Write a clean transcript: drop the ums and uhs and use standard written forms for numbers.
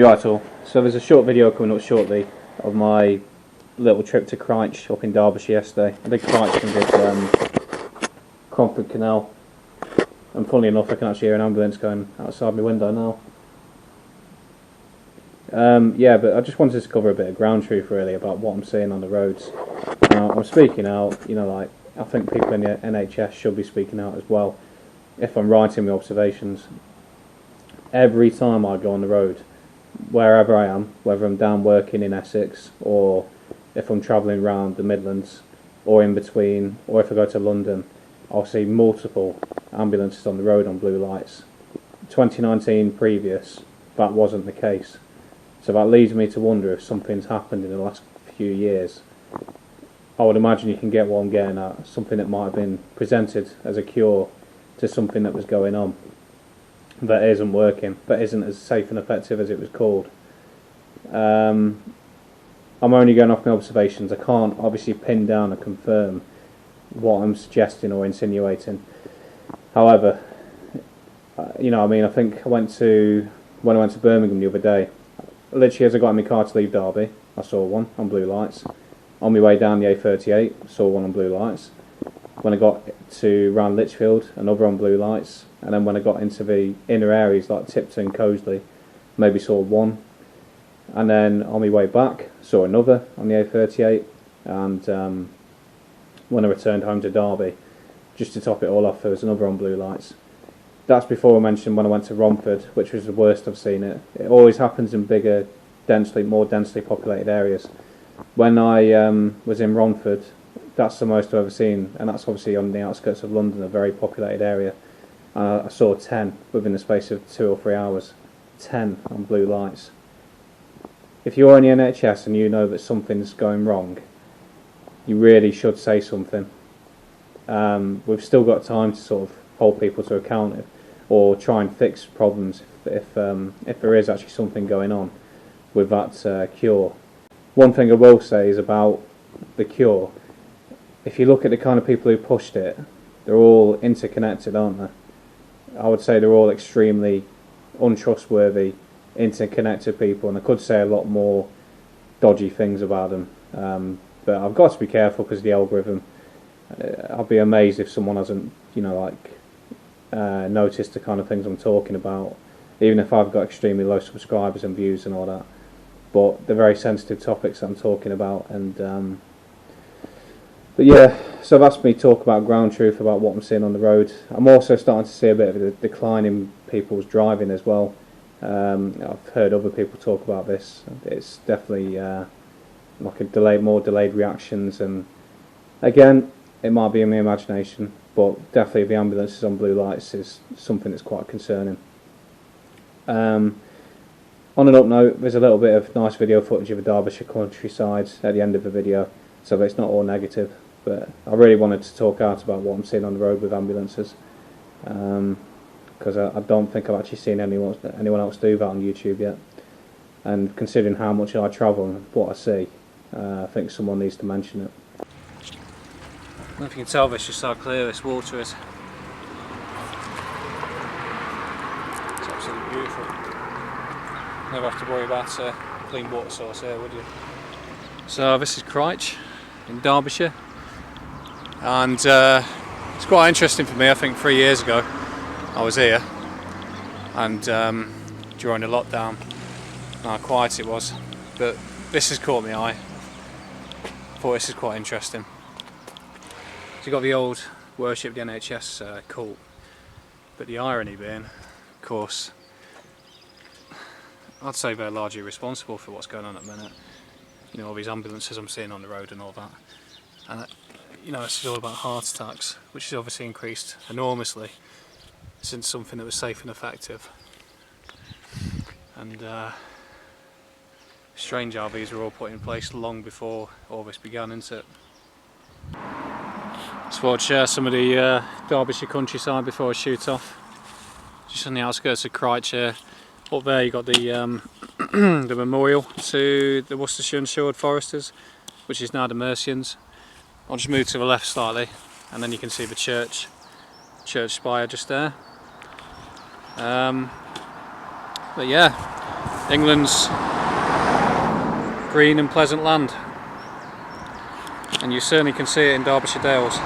You're right, all. So there's a short video coming up shortly of my little trip to Cryche up in Derbyshire yesterday. I did Cryche and did Cromford Canal, and funnily enough I can actually hear an ambulance going outside my window now. Yeah, but I just wanted to cover a bit of ground truth really about what I'm seeing on the roads. I'm speaking out, like I think people in the NHS should be speaking out as well if I'm writing my observations. Every time I go on the road, wherever I am, whether I'm down working in Essex or if I'm travelling around the Midlands or in between, or if I go to London, I'll see multiple ambulances on the road on blue lights. 2019 previous, that wasn't the case. So that leads me to wonder if something's happened in the last few years. I would imagine you can get what I'm getting at, something that might have been presented as a cure to something that was going on that isn't working, that isn't as safe and effective as it was called. I'm only going off my observations. I can't obviously pin down or confirm what I'm suggesting or insinuating. However, I think when I went to Birmingham the other day, literally as I got in my car to leave Derby, I saw one on blue lights. On my way down the A38, saw one on blue lights. When I got to round Lichfield, another on blue lights. And then when I got into the inner areas like Tipton, Coseley, maybe saw one. And then on my way back, saw another on the A38. And when I returned home to Derby, just to top it all off, there was another on blue lights. That's before I mentioned when I went to Romford, which was the worst I've seen it. It always happens in bigger, more densely populated areas. When I was in Romford, that's the most I've ever seen, and that's obviously on the outskirts of London, a very populated area. I saw 10 within the space of 2 or 3 hours. 10 on blue lights. If you're in the NHS and you know that something's going wrong, you really should say something. We've still got time to sort of hold people to account or try and fix problems if there is actually something going on with that cure. One thing I will say is about the cure. If you look at the kind of people who pushed it, they're all interconnected, aren't they? I would say they're all extremely untrustworthy, interconnected people, and I could say a lot more dodgy things about them. But I've got to be careful because of the algorithm. I'll be amazed if someone hasn't, noticed the kind of things I'm talking about, even if I've got extremely low subscribers and views and all that. But they're very sensitive topics that I'm talking about, and but yeah, so that's me talk about ground truth about what I'm seeing on the road. I'm also starting to see a bit of a decline in people's driving as well. I've heard other people talk about this. It's definitely like more delayed reactions, and again, it might be in my imagination, but definitely the ambulances on blue lights is something that's quite concerning. On an up note, there's a little bit of nice video footage of the Derbyshire countryside at the end of the video, so it's not all negative, but I really wanted to talk out about what I'm seeing on the road with ambulances, because I don't think I've actually seen anyone else do that on YouTube yet, and considering how much I travel and what I see, I think someone needs to mention it. I don't know if you can tell this, just how clear this water is. It's absolutely beautiful. Never have to worry about a clean water source here, would you? So this is Cryche in Derbyshire, and it's quite interesting for me. I think 3 years ago I was here, and during the lockdown, how quiet it was, but this has caught my eye. I thought this is quite interesting. So you've got the old worship the NHS cult, but the irony being, of course, I'd say they're largely responsible for what's going on at the minute. All these ambulances I'm seeing on the road and all that. And this is all about heart attacks, which has obviously increased enormously since something that was safe and effective. And strange how these were all put in place long before all this began, isn't it? Just thought I'd share some of the Derbyshire countryside before I shoot off. Just on the outskirts of Cryche here. Up there you got the the memorial to the Worcestershire and Sherwood Foresters, which is now the Mercians. I'll just move to the left slightly, and then you can see the church spire just there. But yeah, England's green and pleasant land, and you certainly can see it in Derbyshire Dales.